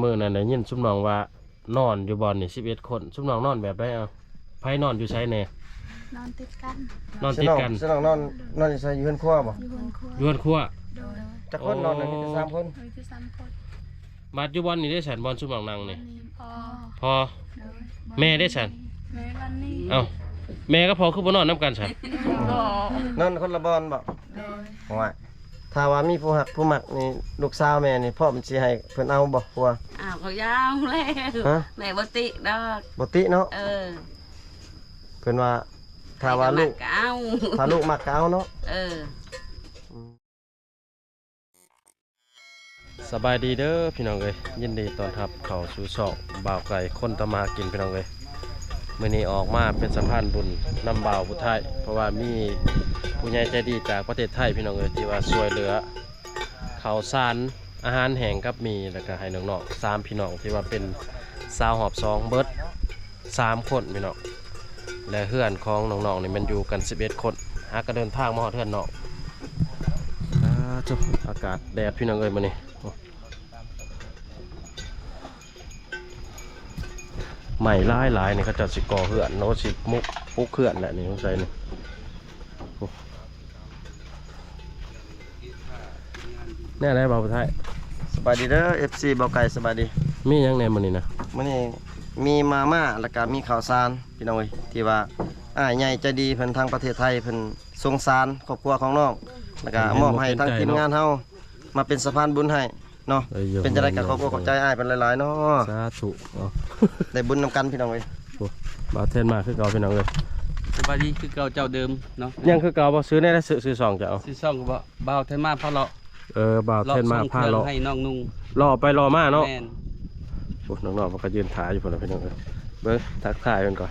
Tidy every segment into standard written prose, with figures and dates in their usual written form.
มื้อนั้นได้ยินซุมน้องว่านอนอยู่บ่อนนี่11คนซุมน้องนอนแบบใดเอาไผนอนอยู่ไสแน่นอนติดกันนอนติดกันสนองนอนอยู่ไสอยู่เฮือนครัวบ่อยู่บนครัว อยู่บนครัว จักคนนอนน่ะมีแต่3คนมีที่3 คน มาอยู่บ่อนนี่ได้ฉันบ่อนซุมน้องนั่งนี่ พอ พอแม่ได้ฉัน แม่วันนี้ เอ้าแม่ก็พอคือบ่นอนนํกันฉัน นอนคนละบอนบ่โอ้ยถ้าว่ามีผู้หักผู้มักนี่ลูกสาวแม่นี่พ่อมันสิให้เพิ่นเอาบ่ผัวเขายาวแล้วแม่บ่ติดอกบ่ติเนาะเพิ่นว่าถ้าว่าลูกถ้าลูกมักก็เอาเนาะสบายดีเด้อพี่น้องเอ้ยยินดีต้อนรับเข้าสู่ช่องบ่าวไก่คนตะมากินพี่น้องเอ้ยมื้อนี้ออกมาเป็นสะพานบุญนำบ่าวผู้ไทยเพราะว่ามีผู้ใหญ่ใจดีจากประเทศไทยพี่น้องเอ้ยที่ว่าช่วยเหลือข้าวสารอาหารแห้งกับมีแล้วก็ให้น้องๆ3พี่น้องที่ว่าเป็นสาวหอบ2เบิด3คนพี่น้องและเฮือนของน้องๆนี่มันอยู่กัน11คนหาก็เดินทางมาฮอดเฮือนน้องอากาศแดดพี่น้องเอ้ยมื้อนี้ใหม่หลายๆนี่เขาจัดสิก่อเหือนโน้สิมุกปุกเหือนแหละนี่ต้องใส่นี่แน่อะไรบ่าวไทยสบายดีเด้อ FC บ่าวไก่สบายดีมียังแน่มื้อนี้นะมื้อนี้มีมาม่าแล้วก็มีข้าวสารพี่น้องเอ้ยที่ว่าใหญ่ใจดีเพิ่นทางประเทศไทยเพิ่นสงสารครอบครัวของน้องแล้วก็มอบให้ทางทีมงานเฮามาเป็นสะพานบุญให้เนาะเป็นจะได้กับขอบคุณขอบใจอ้ายเป็นหลายๆเนาะสาธุได้บุญนำกันพี่น้องเอ้ยบ่าวเทนมาคือเก่าพี่น้องเอ้ยสบายดีคือเก่าเจ้าเดิมเนาะยังคือเก่าบ่ซื้อได้ซื้อซองจะเอาซื้อซองก็บ่บ่าวเทนมาพาเลาะบ่าวเทนมาพาเลาะให้น้องนุ่งรอไปรอมาเนาะแม่นโอ้น้องๆมันก็ยืนถ่ายอยู่พุ่นน่ะพี่น้องเอ้ยเบิ่งทักทายกันก่อน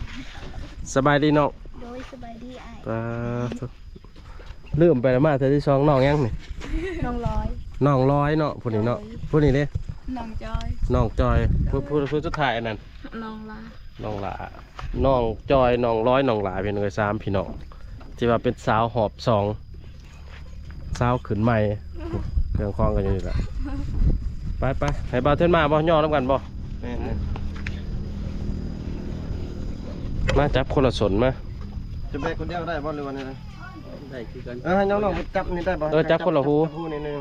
สบายดีน้องโดยสบายดีอ้ายลืมไปแล้วมาเธอที่2น้องยังนี่น้องร้อยน้องร้อยเนาะผู้นี้เนาะผู้นี้เด้น้องจอยน้องจอยผู้สุดท้ายอันนั้นน้องลาน้องหลาน้องจอยน้องร้อยน้องหลาเป็นเลย3พี่น้องที่ว่าเป็นสาวหอบ2สาวขึ้นใหม่เครื่องคล้องกันอยู่นี่แหละไปให้บ่าวเทนมาบ่ย่อน้ำกันบ่มาจับคนละสนมาจะไปคนเดียวได้บ่หรือว่าไงได้คือกันให้น้องๆจับนี่ได้บ่จับคนละหูนี่นึง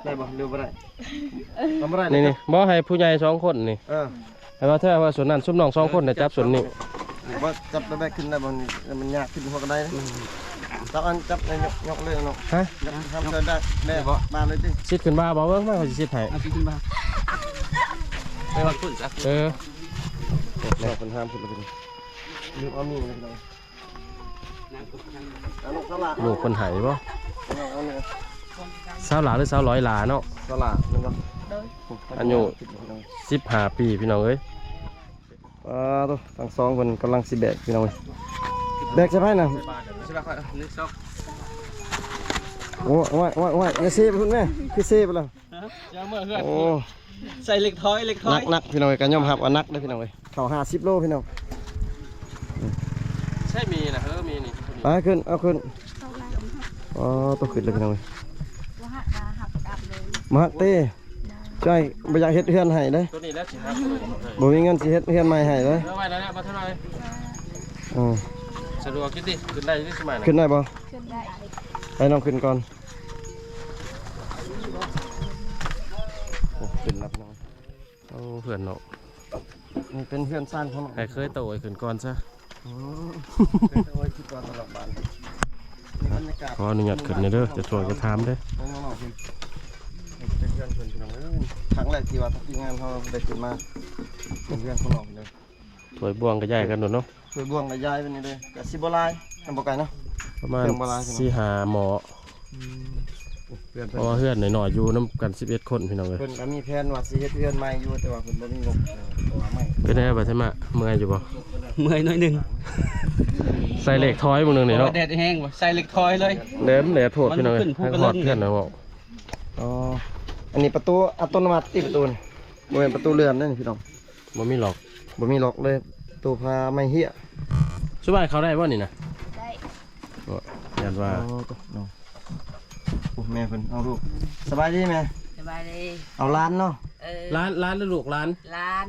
ได้บ่หรือบ่ได้บ่ได้นี่บ่ให้ผู้ใหญ่2คนนี่ให้บ่าวเทนว่าสนนั้นซุมน้อง2คนน่ะจับสนนี่บ่จับไปขึ้นได้บ่มันยากขึ้นพวกก็ได้จับอันจับยกเลยเนาะฮะทำได้บ่มาเลยจิซิดขึ้นบ่าบ่เบิ่งมาเขาสิซิดให้เอาขึ้นมาไปวางพุ่นซะแม่เพิ่นห้ามขึ้นเลยลืมเอามีเลยพี่น้องลูกคนไหบ่สาวหลาหรือสาวร้อยหลาเนาะสลานึงบ่อายุ15ปีพี่น้องเอ้ยตัวทั้ง2คนกำลังสิแบกพี่น้องเอ้ยแบกใช่ไหมน่ะใช่ป่ะค่อยนึกซอกโอ้ยอย่าเซฟพุ่นแม่คือเซฟแล้วอย่าเมื่อเฮือนใส่เล็กท้อยนักพี่น้องก็ยอมรับว่านักเด้อพี่น้องเอ้ยเข้า50โลพี่น้องใช่มีนะมีนี่ไปขึ้นเอาขึ้นตัวขึ้นเลยพี่น้องเอ้ยมาฮักเต้ใช่บ่อยากเฮ็ดเฮือนให้เด้อตัวนี้แล้วสิฮักบ่มีเงินสิเฮ็ดเฮือนใหม่ให้เด้อไว้แล้วมาเท่าไหร่สะดวกจิติขึ้นได้ที่สมัยนะขึ้นได้บ่ขึ้นได้ไปน้องขึ้นก่อนขึ้นแล้วพี่น้องเพื่อนเนาะนี่เป็นเพื่อนสร้างของใครเคยโตขึ้นก่อนซะโอ้ยคิดว่าตลอดบ้านขออนุญาตขึ้นเด้อจะช่วยจะถามเด้อเป็นเพื่อนพี่น้องครั้งแรกที่ว่าทีมงานเขาได้ขึ้นมาเป็นเพื่อนของน้องเลยถวยบ่วงก็ย้ายกันหนูเนาะถวยบ่วงก็ย้ายไปนี่เลยกับซิบลายทำบ่ไก่เนาะประมาณ4-5หมอเพราะว่าเพื่อนหน่อยๆอยู่น้ำกัน11คนพี่น้องเลยเพิ่นก็มีแผนว่าสิเฮ็ดเพื่อนใหม่อยู่แต่ว่าเพิ่นบ่มีงบตัวใหม่เป็นไงบ่ใช่มะเมื่อยอยู่บ่เมื่อยน้อยนึงใส่เหล็กท้อยมื้อนึงนี่เนาะแดดแห้งบ่ใส่เหล็กท้อยเลยแหลมโทษพี่น้องให้ฮอดเพื่อนนะบอกอันนี้ประตูอัตโนมัติที่ประตูนี่บ่แม่นประตูเรือนนั่นพี่น้องบ่มีล็อกเลยตัวพาไม่เหี้ยสุบายเขาได้บ่นี่นะได้ยันว่าโอ้แม่เพิ่นเอาลูกสบายดีแม่สบายดีเอาล้านเนาะ ร้านหรือลูกร้าน ล้าน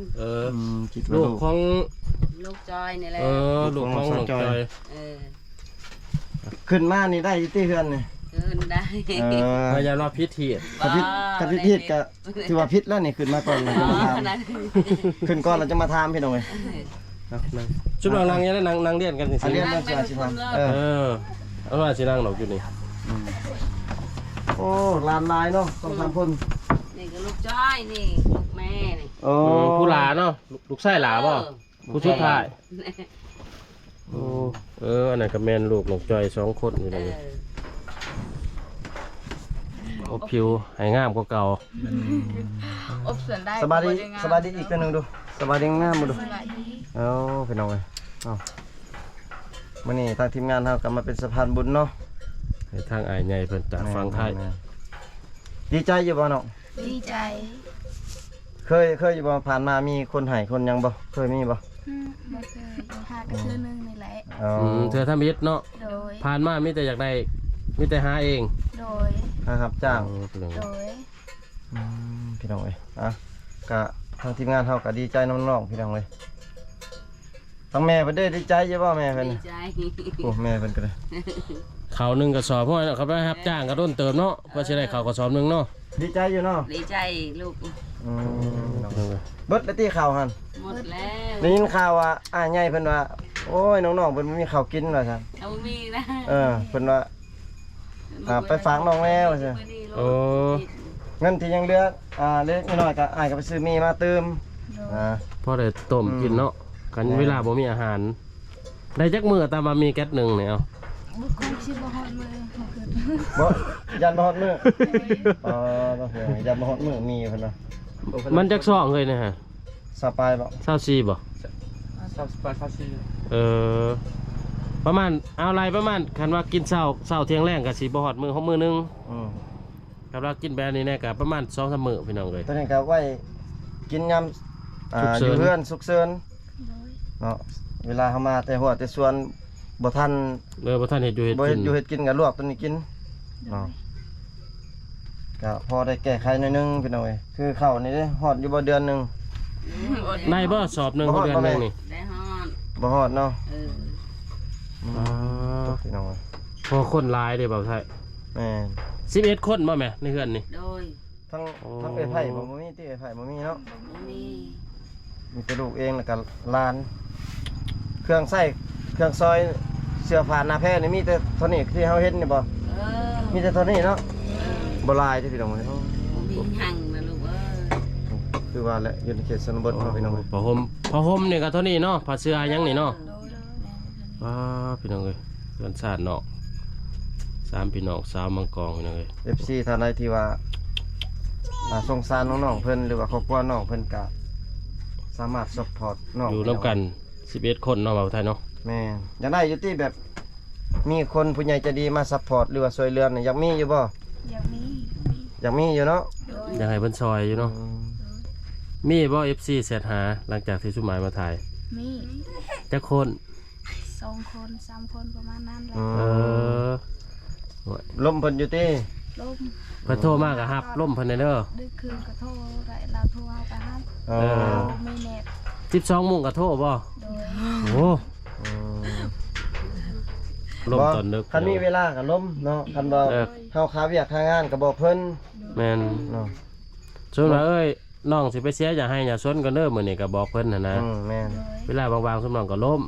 คิดว่า ลูกของ ลูกจอยนี่แหละ ลูกของน้องจอย เออ ขึ้นมานี่ได้อยู่ที่เฮือนนี่ ขึ้นได้ พยายามรอพิธี กับพิษก็ถือว่าพิษแล้วนี่ขึ้นมาก่อนเราจะมาทำขึ้นก่อนเราจะมาทำพี่น้องเอ้ย ชุดนางเนี่ยนางเรียนกันสิ อันเรียนมาสิทำเอาว่าสินางหนอกอยู่นี่ โอ้ลานลายเนาะต้องทำคน นี่ก็ลูกจ้อยนี่ลูกแม่นี่ โอ้ ผู้หลาเนาะลูกไส้หลาบ่ผู้ชุดท้ายอันนั้นก็แม่นลูกน้องจอย2คนอยู่นี่อบผิวให้งามกว่าเก่า อบส่วนได้ สบายดีอีกตัวหนึงดูสบายดีงามมาดูเอาพี่น้องเอ้ยเอามื้อนี้ทางทีมงานเฮาก็มาเป็นสะพานบุญเนาะ ให้ทางอ้ายใหญ่เพิ่นจากฟังไทย ดีใจอยู่บ่น้อง ดีใจ เคยอยู่บ่ผ่านมามีคนให้คนยังบ่เคยมีบ่ บ่เคยหากระเทือนึงนี่แหละ อ๋อ เธอทำมิตรเนาะ โดย ผ่านมามีแต่อยากได้มีแต่หาเอง โดย ครับจ้าง โดย พี่น้องเอ้ยก็ทางทีมงานเฮาก็ดีใจน้องๆพี่น้องเอ้ยทั้งแม่เพิ่นได้ดีใจอยู่บ่แม่เพิ่น ดี น่ะ ใจ โอ้แม่เพิ่นก็ได้ เขาหนึ่งกระสอบเพราะว่าเขาไปรับจ้างกระต้นเติมเนาะเพื่อจะได้เขากระสอบหนึ่งเนาะ ดีใจอยู่เนาะ ดีใจลูก เบิดแล้วที่ข่าวหั่น หมดแล้ว ได้ยินข่าวว่าใหญ่เพิ่นว่าโอ้ยน้องๆเพิ่นบ่มีข้าวกินว่าซั่น เอามีนะ เพิ่นว่าไปฝากน้องแล้วว่าซั่น โอ้ เงินที่ยังเหลือเล็กน้อยก็อ้ายก็ไปซื้อมีมาเติม โดย พอได้ต้มกินเนาะกันเวลาบ่มีอาหาร ได้จักมือตามมามีแก๊สหนึ่งเนี่ยเอา บุคคลชื่อบ่ฮอดมือบ่เกิด บ่ยันบ่ฮอดมื้อต้องเสียยันบ่ฮอดมื้อมีเพิ่นว่า มันจักซองเลยนะฮะ สบายบ่ 24บ่ 34 เออประมาณเอาอะไรประมาณคันว่ากินเช้าเที่ยงแรงก็สิบ่ฮอดมื้อของมื้อนึง ครับว่ากินแบบนี้เนี่ยก็ประมาณ2-3 มื้อพี่น้องเอ้ย ตัวนี้ก็ไว้กินยามอยู่เพื่อนสุกเซิน โดย เนาะเวลาเฮามาแต่หัวแต่ส่วนบ่ทัน บ่ทันเฮ็ดอยู่เฮ็ด บ่ กิ เฮ็ด น อยู่เฮ็ดกินก็ลวกตัวนี้กิน โดย ก็พอได้แก้ไขหน่อยนึงพี่น้องเอ้ยคือข้าวนี่เด้ฮอดอยู่บ่เดือนหนึง ในบ่สอบหนึงของเดือนหนึงนี่ ได้ฮอด บ่ฮอดเนาะ อ๋อ พี่น้องเอ้ย พอคนหลายเด้บ่าวไทย แม่น 11คนบ่แม่ในเฮือนนี่ โดย ทั้งเอ้ยไผบ่มีติเอ้ยไผบ่มีเนาะ มี มีแต่ลูกเองแล้วก็หลาน เครื่องใช้เครื่องซอยเสื้อผ้าหน้าแพรนี่มีแต่เท่านี้ที่เฮาเห็นนี่บ่ มีแต่เท่านี้เนาะบ่หลายเด้อพี่น้องเอ้ย มีหั่งนะลูกคือว่าแหละอยู่ในเขตชนบทเนาะพี่น้องเอ้ย ผ้าห่มนี่ก็เท่านี้เนาะผ้าเสื้อหยังนี่เนาะ โดยแม่ ว้าพี่น้องเอ้ยเพื่อนชาติเนาะ3พี่น้องสาวมังกรพี่น้องเอ้ย FC ท่านใดที่ว่าสงสารน้องๆเพิ่นหรือว่าครอบครัวน้องเพิ่นก็สามารถซัพพอร์ตน้อง อยู่ร่วมกัน11คนเนาะบ่าวไทยเนาะ แม่นอยากได้อยู่ที่แบบ มีคนผู้ใหญ่ใจดีมาซัพพอร์ตหรือว่าช่วยเหลือนี่อยากมีอยู่บ่ อย่างนี้ อยากมีอยู่เนาะ โดย อยากให้เพิ่นซอยอยู่เนาะมีบ่ FC เสร็จหาหลังจากที่สุหมายมาถ่าย มี จักคน 2 คน 3 คนประมาณนั้นแหละ เออ ลมเพิ่นอยู่ที่ ลม เพิ่นโทรมาก็รับล่มเพิ่นเด้อ ดึกคืนก็โทรได้เราโทรเอาไปฮับ อ เราไม่เน็ต 12โมงก็โทรบ่ โดย โอ้ล่มตอนนึก คันมีเวลาก็ลมเนาะคันบ่ เออ เฮาค้าเวียกค้างานก็บอกเพิ่น แม่น เนาะ ส่วนว่าเอ้ยน้องสิไปเสียอย่าให้อย่าสนกันเด้อมื้อนี้ก็บอกเพิ่นน่ะนะ แม่น โดย เวลาบางๆสมน้องก็ล้ม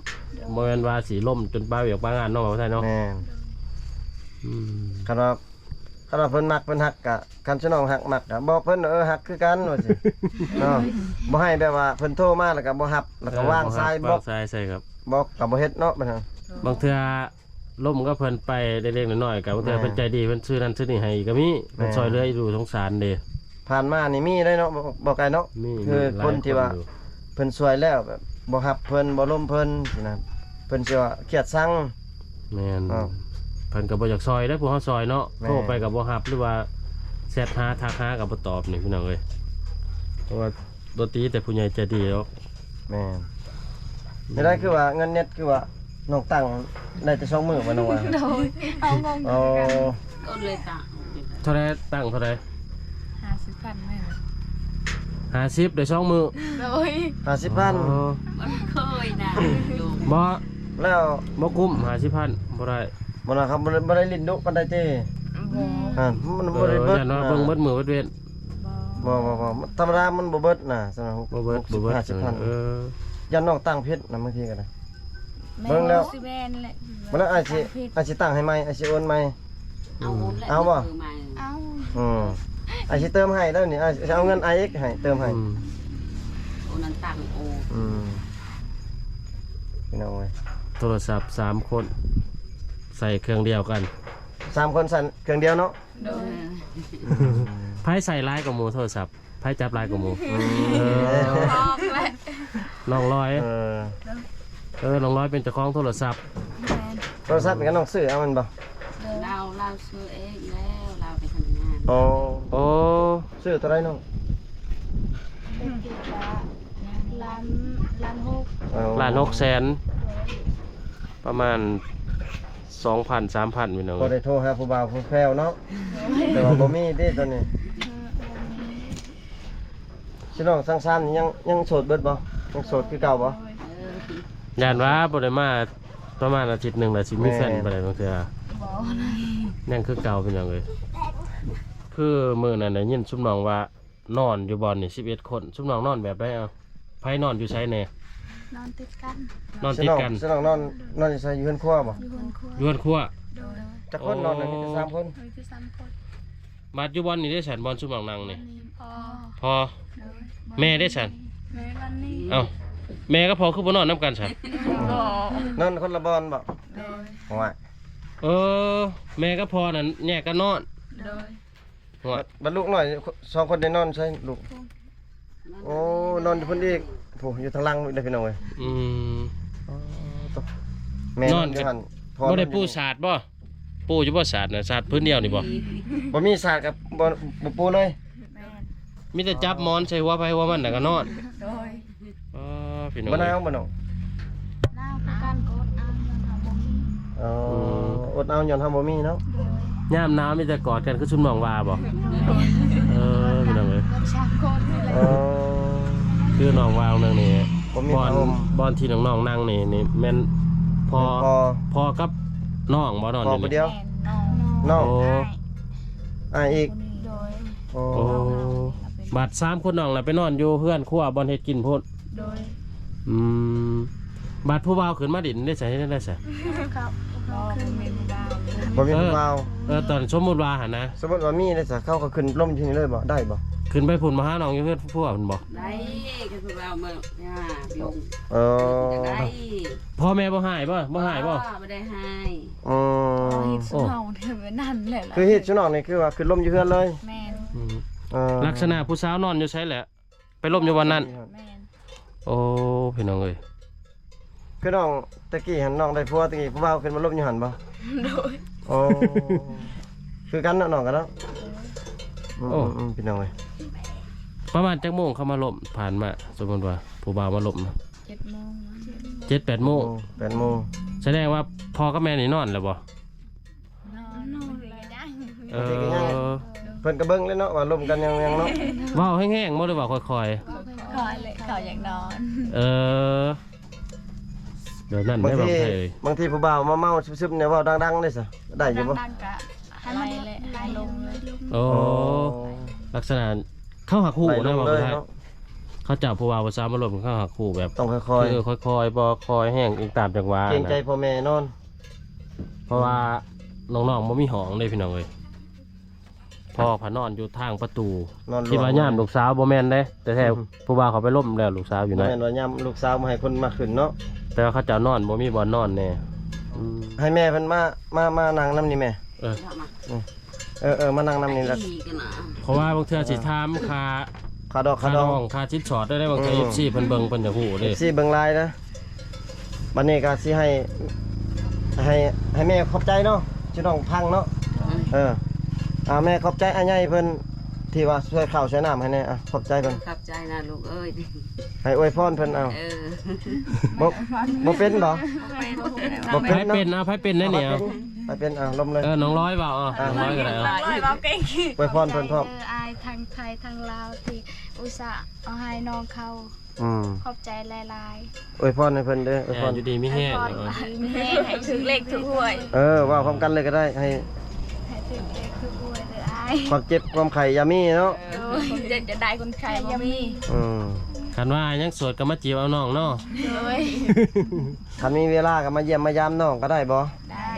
บ่แม่นว่าสิล้มจนปลายเวียกปลายงานเนาะว่าใช่เนาะ แม่น อืม คันว่าเพิ่นมักเพิ่นฮักกะคันสิน้องฮักมักกะบอกเพิ่นฮักคือกันว่าสิเนาะบ่ให้แบบว่าเพิ่นโทรมาแล้วก็บ่รับแล้วก็วางสายบ วา อก งสายใส่ครับ บอกก็บ่เฮ็ดเนาะบัดนั้น บางเทื่อล้มก็เพิ่นไปเล็กๆน้อยๆก็บางเทื่อเพิ่นใจดีเพิ่นซื้อนั่นซื้อนี่ให้ก็มีเพิ่นช่วยเหลืออยู่สงสารเด้ ผ่านมานี่มีได้เนาะบ่ไกลเนาะ มี คือ หลย คนที่ว่า อยู่ เพิ่นช่วยแล้วแบบบ่รับเพิ่นบ่ล้มเพิ่นสินะเพิ่นสิว่าเครียดซัง แม่น อ้าว เพิ่นก็บ่อยากซอยได้อผู้เฮาซอยเนาะ แม่ โทรไปก็บ่รับหรือว่าแชทหาทักหาก็บ่ตอบนี่พี่น้องเอ้ยเพราะว่าดนตรีแต่ผู้ใหญ่ใจดีแล้ว แม่นไม่ได้คือว่าเงินเน็ตคือว่าน้องตั้งได้แต่2มื้อบ่น้องว่า โดยเอางง เอา ก็เลยตะ เท่าไรตั้งเท่าไร 50,000แม่ 50ได้2มื้อ โดย 50,000 มันเคยนะอยู่ บ่ แล้ว บ่คุ้ม50,000บ่ได้ บ่ล่ะครับบ่ได้ลิ้นดุปานใดติ บ่ มันบ่ได้เบิด อย่าน้อยเบิ่งเบิดมื้อเบิดเว้น บ่ บ่ธรรมดามันบ่เบิดน่ะสำหรับ บ่เบิด 50,000ยันน้องตั้งเพชรน่ะบางทีก็ได้ เบิ่งแล้ว สิแม่นแหละ บ่แล้วอาสิตั้งให้ใหม่อาสิโอนใหม่ เอาหุ่นแหละ เอาบ่ มือใหม่ เอา อาสิเติมให้แล้วนี่อาสิเอาเงิน IX ให้เติมให้ โอนันตังโอ พี่น้องเอ้ย โทรศัพท์3คนใส่เครื่องเดียวกัน 3คนสั่นเครื่องเดียวเนาะ โดย ไผใส่ลายกับหมูโทรศัพท์ไผจับลายกับหมู พร้อมแหละ น้องร้อย เออ น้องร้อยเป็นเจ้าของโทรศัพท์ แม่น โทรศัพท์เป็นกันน้องซื้อเอามันบ่ เราซื้อเองแล้วเราไปทำงาน โอ้ โอ้ ซื้อเท่าไหร่น้อง เป็นกี่บาทล้านหก ล้าน6แสนประมาณ 2,000 3,000พี่น้อง บ่ได้โทรหาผู้บ่าวผู้แฟวเนาะแต่ว่าบ่มีเด้ตอนนี้พี่น้องสังสรรค์ยังโสดเบิดบ่ยังโสดคือเก่าบ่ ย่านว่าบ่ได้มาประมาณอาทิตย์หนึงแล้วสิมีแฟนบ่ได้บางเทื่อ บ่ ยังคือเก่าพี่น้องเอ้ยคือมื้อนั้นได้ยินซุมน้องว่านอนอยู่บ่อนนี่11คนซุมน้องนอนแบบใดเอาไผนอนอยู่ไสแน่ นอนติดกัน นอนติดกัน พี่น้องนอนอยู่ไสอยู่เฮือนครัวบ่ อยู่บนครัว ย้วนครัว โดย จักคนนอนน่ะมีแต่3คน โดยคือ3คน บาดอยู่บ่อนนี่ได้ฉันบ่อนซุมน้องนั่งนี่ นี่พอ พอ โดย แม่ได้ฉัน แม่วันนี้ เอ้าแม่ก็พอคือบ่นอนนํกันฉัน บ่ นอนคนละบอนบ่ โดย โอ้ย เออแม่ก็พอนั่นแยกกันนอน โดย หัว บัดลูกน้อย2คนได้นอนใช่ลูกโอ้นอนอยู่เพิ่นอีกโอ้อยู่ทางหลังเด้อพี่น้องเอ้ย อืม แม่ นอนกั อยู่ บ หั่นพ่อ บ่ได้ปูศาสตร์บ่ปูอยู่บ่ศาสตร์น่ะศาสตร์พื้นเดียวนี่บ่ บ่มีศาสตร์กับบ่ปูเลย แม่น มีแต่จับหมอนใส่หัวไผหัวมันน่ะก็นอน โดย อ๋อพี่น้อง บ่นาวบ่น้อง หน้าคือการกดเอาเงินหาบ่มี อดเอาย้อนทำบ่มีเนาะ โดย ยามหนาวมีแต่กอดกันคือชุมน้องว่าบ่เออพี่น้องเอ้ย กด3คนนี่แหละ คือน้องว่าเอานึงนี่ บ่มี บอล อารมณ์ บอลที่น้องๆนั่งนี่แม่นพอ พอ พอกับน้องบ่นอน พ อ อยู่ ผู้ นี่ เดียว แม่นน้อง น้อง โอ้ อีก โดย โอ้ โอ้บาด3คนน้องน่ะไปนอนอยู่เฮือนครัวบ่อนเฮ็ดกินพุ่น โดย อืมบาดผู้บ่าวขึ้นมาดินได้ใส่ได้ใส่ ครับน้องคือมีดาว บ่มีผู้บ่าว ตอนสมมุติว่าหั่นนะ สมมุติว่ามีได้ซะเขาก็ขึ้นล่มที่นี่เลยบ่ได้บ่ ขึ้นไปพุ่นมาหาน้องอยู่เฮือนผู้บ่าวพุ่นบ่ ได้ก็คือเราเมื่อลง เออ จะได้ พ่อแม่บ่หายบ่บ่หายบ่ ไม่ได้ให้ อืม ฮิตสุเฮาเนี่ยเป็นนั่นแหละ คือเฮ็ดชุนอกนี่คือว่าขึ้นล่มอยู่เฮือนเลย แม่น อืม เออ ลักษณะผู้สาวนอนอยู่ใช่แหละ ไปล่มอยู่วันนั้น แม่น โอ้พี่น้องเอ้ย คือน้องตะกี้หันน้องได้ผัวตะกี้ผู้บ่าวขึ้นมาล่มอยู่หันบ่ โดย โอ้คือกันเนาะน้องกันเนาะพี่น้องเอ้ย ประมาณจักโมงเข้ามาล่มผ่านมาสมมุติว่าผู้บ่าวมาล่มนะ 7 โมง 7-8 โมง 8 โมง แสดงว่าพ่อกับแม่นี่นอนแล้วบ่ นอนเลยได้ เออ เพิ่นก็เบิ่งเลยเนาะว่าล่มกันยังเนาะ เว้าแห้งๆบ่หรือว่าค่อย คอยเลยเขาอยากนอน ๆ เออเดี๋ยวนั่น บาง ได้บ่ ที ใช่เอ้ย บางทีผู้บ่าวมาเมาซึบๆเนี่ยเว้าดังๆได้ซะได้อยู่บ่ ดังๆกะให้มันเลยให้ลงเลย โอ้ลักษณะเข้าหักคู่ ได้ล นะ ง บ่ เลย ใช่ เนาะ เขาจับผู้บ่าวผู้สาวมาล่มเข้าหักคู่แบบ ต้องค่อย คือค่อยๆบ่คอยแห้งอีกตามจังหวะ ๆเกรงใจ นะ พ่อแม่นอน เพราะว่าน้องๆบ่มีห้องเลยพี่น้องเอ้ยพ่อพานอนอยู่ทางประตู นอนรวม คิดว่าย่ามลูกสาวบ่แม่นเด้แต่แท้ผู้บ่าวเขาไปล่มแล้วลูกสาวอยู่ แม่ นะ นว่ายามลูกสาวมาให้คนมาขึ้นเนาะ แต่ว่าเขาเจ้านอนบ่มีบ่อนนอนแน่อืม ให้แม่เพิ่นมานั่งนํนี่แม่ เออ มานั่งนํนี่ละ ดีกันนะ เพราะว่าบางเทื่อสิถามค่า ขาดอก ค่า ขาด ด อ อง งค่าชิดช็อตได้บางเทื่อ FC เพิ่นเบิ่งเพิ่นจะฮู้เด้ สิเบิ่งลายนะบัดนี้ก็สิให้แม่ขอบใจเนาะสิน้องพังเนาะแม่ขอบใจอ้ายใหญ่เพิ่นที่ว่าช่วยข้าวช่วยน้ำให้แน่ขอบใจเพิ่น ขับใจนะลูกเอ้ย ให้อวยพรเพิ่นเอา เออ บ่เป็นบ่บ่ ไผ เป็นเนาะ เป็นเอาไผเป็นได้เนี่ย ไปเป็นลมเลย น้องร้อยเปล่าน้องร้อยก็ได้เอา ร้อยเราเก่ง อวยพรเพิ่นพร้อม อายทางไทยทางลาวที่ อุตส่าห์เอาให้น้องเขา อืม ขอบใจหลาย อวยพรให้เพิ่นเด้ออวยพร อยู่ดีมี ๆ แห้ง พรให้ให้ถึงเลขทุกหวย ว่าพร้อมกันเลยก็ได้ให้ ให้ถึงเลขทุกหวยเลยอ้าย ความเจ็บความไข้อย่ามีเนาะ ผมจะได้คนไข้บ่มี อืม คันว่ายังโสดก็มาจีบเอาน้องเนาะ เลย ถ้ามีเวลาก็มาเยี่ยมมายามน้องก็ได้บ่ ได้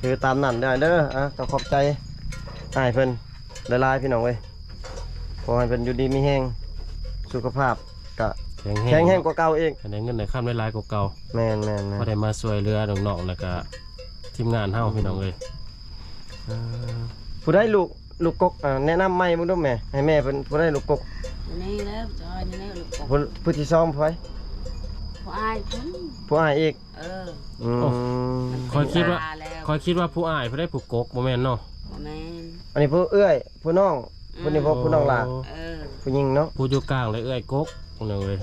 คือตามนั่นได้เด้อก็ขอบใจให้เพิ่นหลายๆพี่น้องเว้ยขอให้เพิ่นอยู่ดีมีแฮงสุขภาพก็ แข็ง แข็งแรงกว่าเก่าอีก ได้เงินได้ค่ำได้หลายกว่าเก่า แม่น พอได้มาช่วยเหลือน้องๆแล้วก็ทีมงานเฮาพี่น้องเลย ผู้ได้ลูกกกแนะนำใหม่มึงดูแม่ให้แม่เพิ่นผู้ได้ลูกกก นี่แล้วจอยนี่แล้วลูก ผู้ที่ซ้อมไว้ ผู้อ้ายพุ่น ผู้อ้ายอีก Ừ. คอยคิดว่า แล้ว คอยคิดว่าผู้อ้ายผู้ได้ผูกกกบ่แม่นเนาะ บ่แม่น อันนี้ผู้เอื้อยผู้น้องผู้นี้ผู้น้องหลาน ผู้หญิงเนาะ ผู้อยู่กลางเลยเอ้ยกกพี่น้องเลย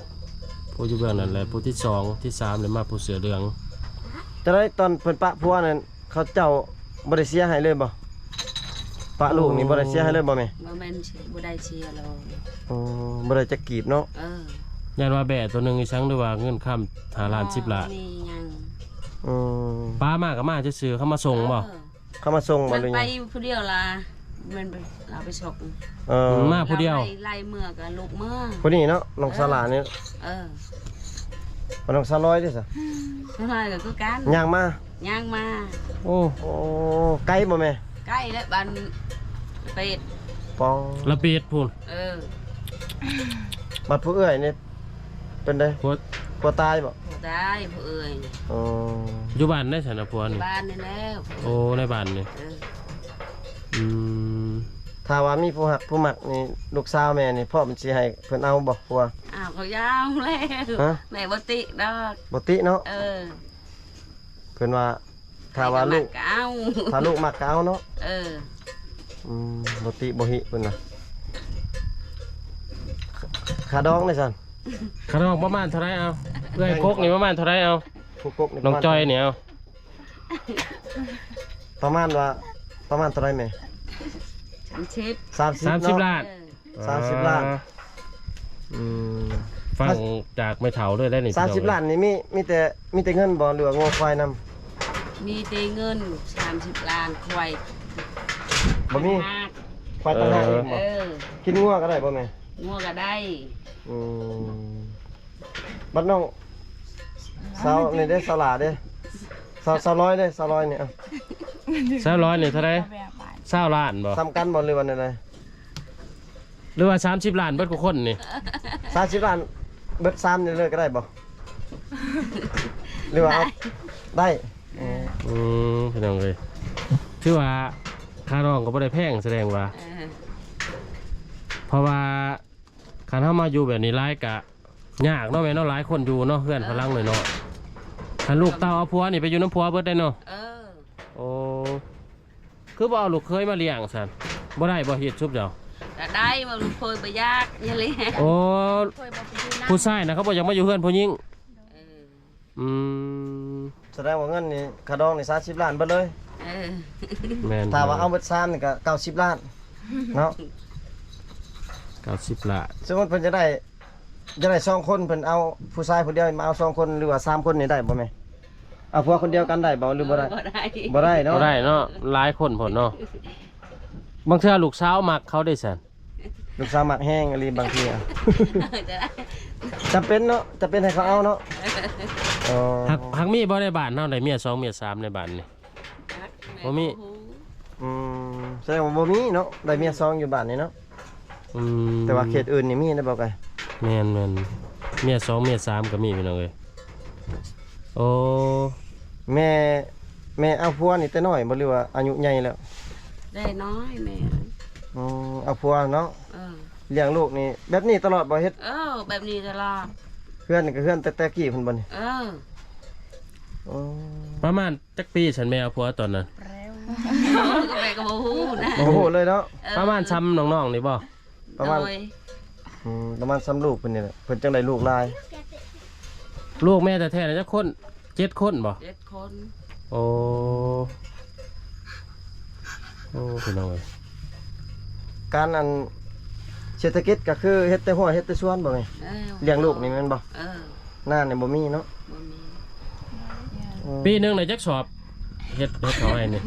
ผู้อยู่เบื้องนั่นแหละผู้ที่สองที่สามเลยมาผู้เสือเหลือง จะได้ตอนเพิ่นปะพัวนั่นเขาเจ้าบ่ได้เสียให้เลยบ่ปะลูกนี่บ่ได้เสียให้เลยบ่แม่ บ่แม่นสิบ่ได้เชียร์เลย บ่ได้จะกีบเนาะ ยันว่าแบะตัวหนึงอีสังด้วยว่าเงินค่ำ5 ล้าน10 ล้าน มียัง ป้ามากก็มาซื่อๆเขามาส่งบ่ เขามาส่งบ่ มัน หรือ ไป ยัง ผู้เดียวล่ะมันไปเราไปชก มาผู้เดียว ไล่เมื่อกับลูกเมื่อ ผู้นี้เนาะน้องสลานี่ น้องสลอยเด้ซะ เท่าไหร่ก็คือกัน ย่างมา ย่างมา โอ้ โอ้ไกลบ่แม่ ใกล้แล้วบ้านเป็ด ปอง ระเบียดพูน บัดผู้เอื้อยนี่เป็นได พวก ผัวตายบ่ ผู้ได้ผู้เอ่ย อ๋อ อยู่บ้านได้ฉันนะพวกนี่ บ้านนี่แล้ว โอ้ในบ้านนี่อืม ถ้าว่ามีผู้หักผู้มักนี่ลูกสาวแม่นี่พ่อมันสิให้เพิ่นเอาบ่ผัว อ้าวเขายาวแล้วแม่บ่ติดอก บ่ติเนาะ เพิ่นว่าถ้าว่าลูก เอา ถ้าลูกมักก็เอาเนาะ บ่ติบ่หิเพิ่นน่ะขาดองเลยซั่น ขนมประมาณเท่าไรเอาเอ้ยกกนี่ประมาณเท่าไรเอา ผู้กกนี่ น้องจอยเนี่ยเอา ประมาณว่าประมาณเท่าไหร่แม่ 30 30 ล้าน 30 ล้านฟังจากไม่เถาด้วยได้นี่ 30 ล้านนี่มีแต่เงินบ่หรือว่างัวควายนำ มีแต่เงิน30 ล้านควาย บ่มีควายต่างหากอีกบ่กินงัวก็ได้บ่แม่ งัวก็ได้ บัดน้องสาวนี่เด้สาวหลาเด้สาวร้อยเด้สาวร้อยนี่ 100นี่เท่าไร20 ล้านบ่ สำคัญบ่หรือว่าได หรือว่า30 ล้านเบิดทุกคนนี่ 30 ล้านเบิด3นี่เลยก็ได้บ่หรือว่าเอาได้ พี่น้องเลยถือว่าค่าร้องก็บ่ได้แพงแสดงว่า เพราะว่าคันเฮามาอยู่แบบนี้หลายกะยากเนาะแม่เนาะหลายคนอยู่เนาะเพื่อนพลังหน่อยเนาะคันลูกเต้าเอาผัวนี่ไปอยู่น้ำผัวเบิดได้เนาะโอ้คือบ่เอาลูกเคยมาเลี้ยงซั่นบ่ได้บ่เฮ็ดชุบเดียว ก็ได้มาลูกเคยไปยากอย่าเลย โอ้ เคยบอกไปอยู่นะ ผู้ชายนะเขาบ่อยากมาอยู่เพื่อนผู้หญิงม แสดงว่าเงินนี่ค่าดองนี่30 ล้านเบิดเลย แม่น ถ้าว่าเอาเบิด3นี่ก็90 ล้านเนาะ 90 ล้าน สมมุติเพิ่นจะได้2คนเพิ่นเอาผู้ชายผู้เดียวมาเอา2คนหรือว่า3คนนี่ได้บ่แม่เอาผัวคนเดียวกันได้บ่หรือบ่ได้ บ่ได้เนาะ บ่ได้เนาะหลายคนผลเนาะบางเทื่อลูกสาวมักเขาได้ซั่น ลูกสาวมักแห้งอะไรบางทีอ่ะ จำเป็นเนาะจำเป็นให้เขาเอาเนาะอ๋อ หักมีบ่ในบ้านเฮาได้เมีย2เมีย3ในบ้านนี่ บ่มี แสดงว่าบ่มีเนาะได้เมีย2อยู่บ้านนี่เนาะแต่ว่าเขตอื่นนี่มีได้บ่ไก แม่นเมีย2เมีย3ก็มีพี่น้องเอ้ยโอ้ แม่เอาผัวนี่แต่น้อยบ่หรือว่าอายุใหญ่แล้ว ได้น้อยแม่ เอาผัวเนาะเลี้ยงลูกนี่แบบนี้ตลอดบ่เฮ็ด แบบนี้ตลอด เพื่อนนี่ก็เพื่อนแต่กี้เพิ่นบ่นี่อ๋อ ประมาณจักปีฉันแม่เอาผัวตอนนั้น ก็แม่ก็บ่ฮู้นะ โอ้โหเลยเนาะ ประมาณซ้ำน้องๆนี่บ่ ประมาณซ้ำลูกเพิ่นนี่แหละเพิ่นจังได้ลูกหลาย ลูกแม่แท้ๆน่ะจักคน7 คนบ่ 7 คน โอ้พี่น้องเอ้ย การอันเศรษฐกิจก็คือเฮ็ดแต่หัวเฮ็ดแต่สวนบ่แม่ เลี้ยงลูกนี่แม่นบ่ หน้านี่บ่มีเนาะ บ่มี ปีหนึงได้จักสอบเฮ็ดเขาให้นี่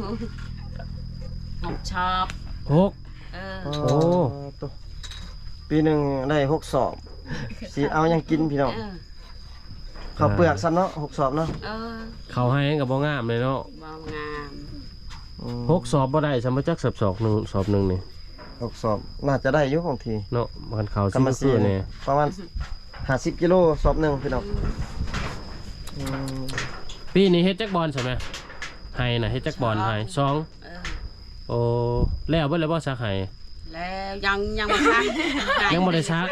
ผมชอบ หก โอ้ ตัวปีหนึงได้6สอบสิเอาหยังกินพี่น้องข้าวเปลือกซ้ำเนาะ6สอบเนาะ เขาให้ก็บ่งามเลยเนาะ บ่งาม หกสอบบ่ได้สมมุติจักสอบหนึงสอบหนึงนี่ 6สอบน่าจะได้อยู่บางที เนาะมันเขา กรรม สิ สิ นี่ ประมาณ50กิโลสอบหนึงพี่น้องอืม ปีนี้เฮ็ดจักบอลใช่ไหมให้น่ะเฮ็ดจักบอลให้สองโอ้แล้วเบิดแล้วบ่ซักให้ แล้วยังบ่ซัก ยังบ่ได้ซัก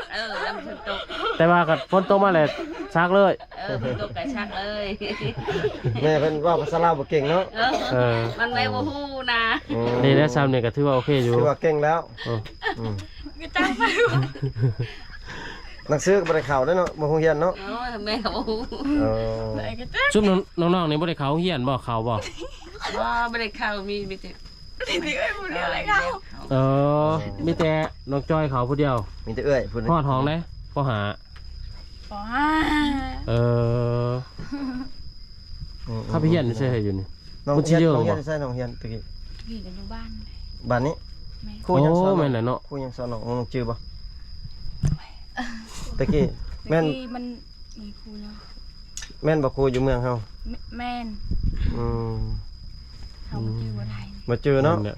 ยังบ่ตก แต่ว่าก็ฝนตกมาแล้วซักเลย บ่ตกก็ซักเลย แม่เพิ่นเว้าภาษาลาวบ่เก่งเนาะ เออ มันไม่บ่ฮู้นะ นี่แหละซ้ำนี่ก็ถือว่าโอเคอยู่ ถือว่าเก่งแล้ว เออ ก็จังไป หนังสือก็บ่ได้เข้าเด้อเนาะบ่ฮู้เรียนเนาะ แม่ก็บ่ฮู้ เออ ซุมน้องๆนี่บ่ได้เข้าเฮียนบ่เข้าบ่ บ่ได้เข้ามีแต่ เออมีแต่น้องจอยเข้าผู้เดียว มีแต่เอื้อยพูด ฮอดห้องได้บ่หา ปห้า เออเข้าไปเฮียนซื่อๆอยู่นี่ น้อง มันสิ เฮียน เยอะ น้องเฮียน บ่ ใช่น้องเฮียนตะกี้ พี่กันอยู่บ้าน บ้านนี้ครู โอ้ ยังสอน แม่นแหละเนาะ ครูยังสอนน้องจื้อบ่ตะกี้แม่น พี่มันมีครูเนาะ แม่นบ่ครูอยู่เมืองเฮา แม่น อืม เขาชื่อว่าไทย มาเจอเนาะ เนี่ย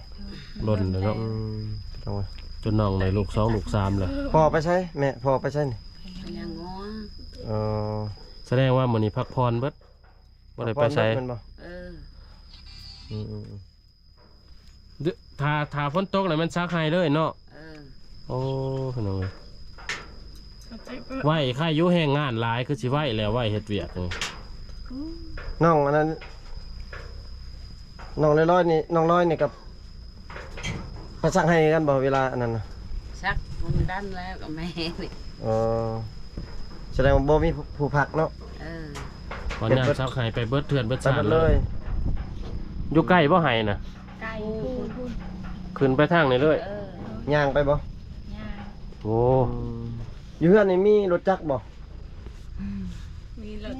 หล่นเลยเนาะ อืมเอาไว้ จนน้องได้ลูก2ลูก3แล้ว พ่อไปใช้แม่พ่อไปใช้นี่ ยังงัว เออ แสดงว่ามื้อนี้พักผ่อนเบิดบ่ได้ไปไส แม่นบ่ อืม ถ้าฝนตกน่ะมันซักให้เลยเนาะ เออ โอ้พี่น้องเอ้ยไหวใครอยู่แห่งงานหลายคือสิไหวแล้วไหวเฮ็ดเวียกนี่ น้องอันนั้นน้องร้อยๆนี่น้องร้อยนี่กับไปสั่งให้กันบ่เวลาอันนั้นน่ะ ซักมันดันแล้วก็แม่นี่ เออแสดงว่าบ่มีผู้พักเนาะ ตอนนี้ซักให้ไปเบิดเทือนเบิด ไป ซ่า หม น ด เล เลย ย อยู่ใกล้บ่ให้น่ะ ไก่พูด ขึ้นไปทางนี้เลย ย่างไปบ่ ย่าง โอ้ อยู่เฮือนนี่มีรถจักรบ่ มีรถ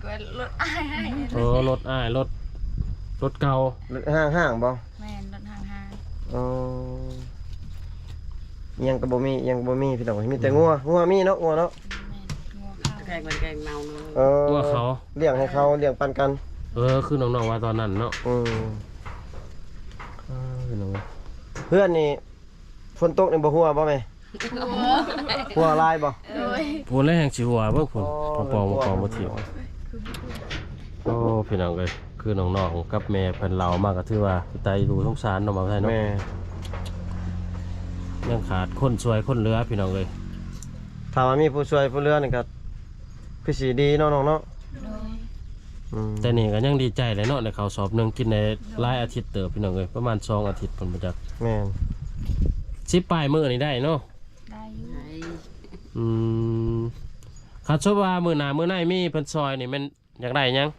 ก็รถอ้ายให้ เออรถอ้ายรถเก่าร ถห้างๆบ่ แม่นรถห่าง เออยังก็บ่มียังบ่มีพี่น้องมีแต่งัวมีเนาะงัวเนาะ ๆแม่นงัวเข้า แกงมันแกงเมาเนาะ เออ ว่าเขา เลี้ยงให้เขาเลี้ยงปันกัน คือน้องๆว่าตอนนั้นเนาะ อืม พี่น้องเอ้ย เพื่อนนี่ฝนตกนี่บ่หัวบ่แม่หัวลายบ่ โดย พูนแล้วแห่งสิหัวเบิ่งพุ่นปองบ่เที่ยวโอ้พี่น้องเอ้ยคือน้องๆกับแม่เพิ่นเล่ามาก็ถือว่าพี่ไตดูสงสารน้องบ่าวไทยเนาะ แม่ ยังขาดคนช่วยคนเหลือพี่น้องเอ้ย ถ้าว่ามีผู้ช่วยผู้เหลือนี่ก็คือสิดีเนาะน้องเนาะ โดย อืม แต่นี่ก็ยังดีใจเลยเนาะในเขาวสอบหนึงกินในหลายอาทิตย์เติบพี่น้องเอ้ยประมาณ2อาทิตย์เพิ่นบ่จัก แม่น 10ปลายมื้อนี่ได้เนาะ ได้อยู่ ไหน อืมคันสมมุติว่ามื้อหน้ามื้อในมีเพิ่นซอยนี่มันอยากได้หยัง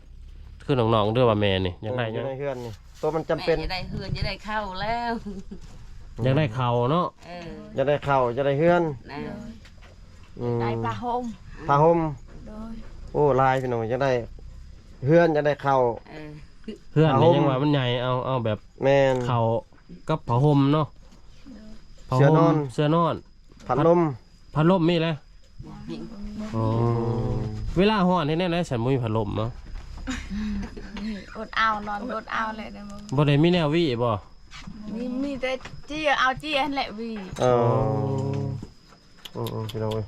คือน้องๆเด้อว่าแม่นี่อยากได้หยัง ในเฮือนนี่ตัวมันจำเป็น แม่จะได้เฮือนจะได้เข้าแล้ว อยากได้ข้าวเนาะ จะได้เข้าจะได้เฮือน นะ อืม ได้ปลาห่ม ผ้าห่ม โดย โอ้ลายพี่น้องจะได้เฮือนจะได้เข้า เพื่อน ผ้าห่ นี่ ม ยังว่ามันใหญ่เอาแบบ แม่น ข้าวกับผ้าห่มเนาะผ้า เสื้อนอน เสื้อนอน พัดลม พัดลมมีเลยอ๋อเวลาฮ้อนเฮ็ดแน่ได้ฉันบ่มีพัดลมเนาะ อดเอานอนอดเอาเลยได้มั้ง บ่ได้มีแนววิบ่ มีแต่เจี้ยเอาเจี้ยนั่นแหละวี เออพี่น้องเอ้ย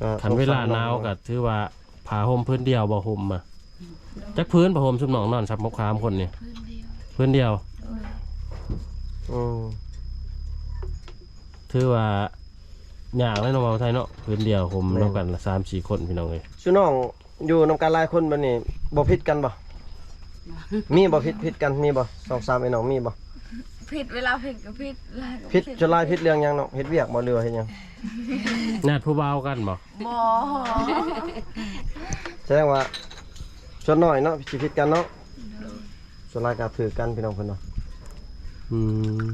ก็ คันเวลาหนาวก็ถือว่าผ้าห่มพื้นเดียวบ่ห่มอ่ะจักพื้นผ้าห่มซุมน้องนอนซับมกคามคนนี่ พื้นเดียวพื้นเดียว อืม ถือว่าอย่างเลยเนาะว่าไทยเนาะพื้นเดียวห่มนำกันละ3-4 คนพี่น้องเอ้ย ชื่อน้องอยู่นำกันหลายคนบัดนี้บ่ผิดกันบ่มีบ่ผิดกันมีบ่2-3ไอ้น้องมีบ่ ผิดเวลาผิดก็ผิด ผิดจะลายผิดเรื่องหยังเนาะเฮ็ดเวียกบ่เรือเฮ็ดหยัง ญาติผู้บ่าวกันบ่ บ่ แสดงว่าส่วนน้อยเนาะสิผิดกันเนาะส่วนหลายก็ถือกันพี่น้องเพิ่นเนาะ อืม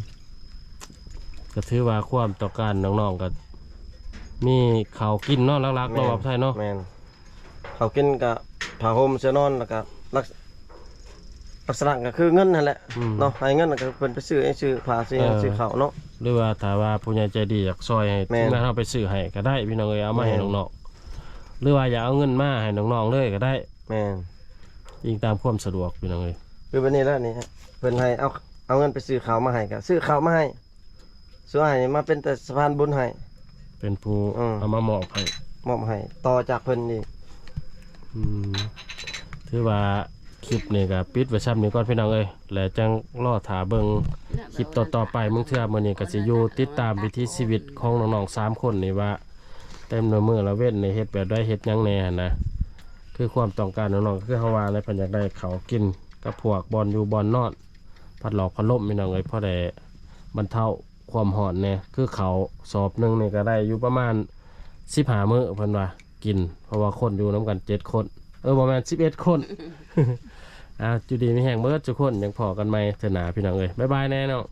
ก็ถือว่าความต้องการน้องๆก็มีข้าวกินเนาะหลักๆเนาะว่าไทยเนาะ แม่นเขากินกับผ้าห่มเสื้อนอนแล้วก็ลักษณะก็คือเงินนั่นแหละเนาะให้เงินก็เพิ่นไปซื้อให้ซื้อผ้าซื้อข้าวเนาะ หรือว่าถ้าว่าผู้ใหญ่ใจดีอยากซอยให้ แม่น ทีมงานเราไปซื้อให้ก็ได้พี่น้องเอ้ยเอามาให้น้องๆหรือว่าอยากเอาเงินมาให้น้องๆเลยก็ได้ แม่น ยิงตามความสะดวกพี่น้องเอ้ย คือวันนี้แล้วนี่ฮะเพิ่นให้เอาเงินไปซื้อข้าวมาให้ก็ซื้อข้าวมาให้ซื้อให้มาเป็นแต่สะพานบุญให้ เป็นผู้ เอามามอบให้ มอบให้ต่อจากเพิ่นอีก ถือว่าคลิปนี่ก็ปิดไว้ซ้ำนี้ก่อนพี่น้องเอ้ยแล้วจังรอถาเบิ่งคลิปต่อๆไปมึงเทื่อมื้อนี้ก็สิอยู่ติดตามวิถีชีวิตของน้องๆ3คนนี่ว่าเต็มหน่วยมือละเว้นในเฮ็ดแบบใดเฮ็ดหยังแหน่นะคือความต้องการน้องๆคือเฮาว่าอะไรเพิ่นอยากได้ข้าวกินกับพวกบอลอยู่บอลนอนพัดหลอกพัดลมพี่น้องเอ้ยพอได้บรรเทาความร้อนแน่คือเขาวสอบหนึงนี่ก็ได้อยู่ประมาณ15มื้อเพิ่นว่ากินเพราะว่าคนอยู่นํกัน7คนประมาณ11 คน จุดีไม่แห้งเบิดทุกคนยังพอกันไหมเถอะหนาพี่น้องเอ้ยบ๊ายบายแน่เนาะ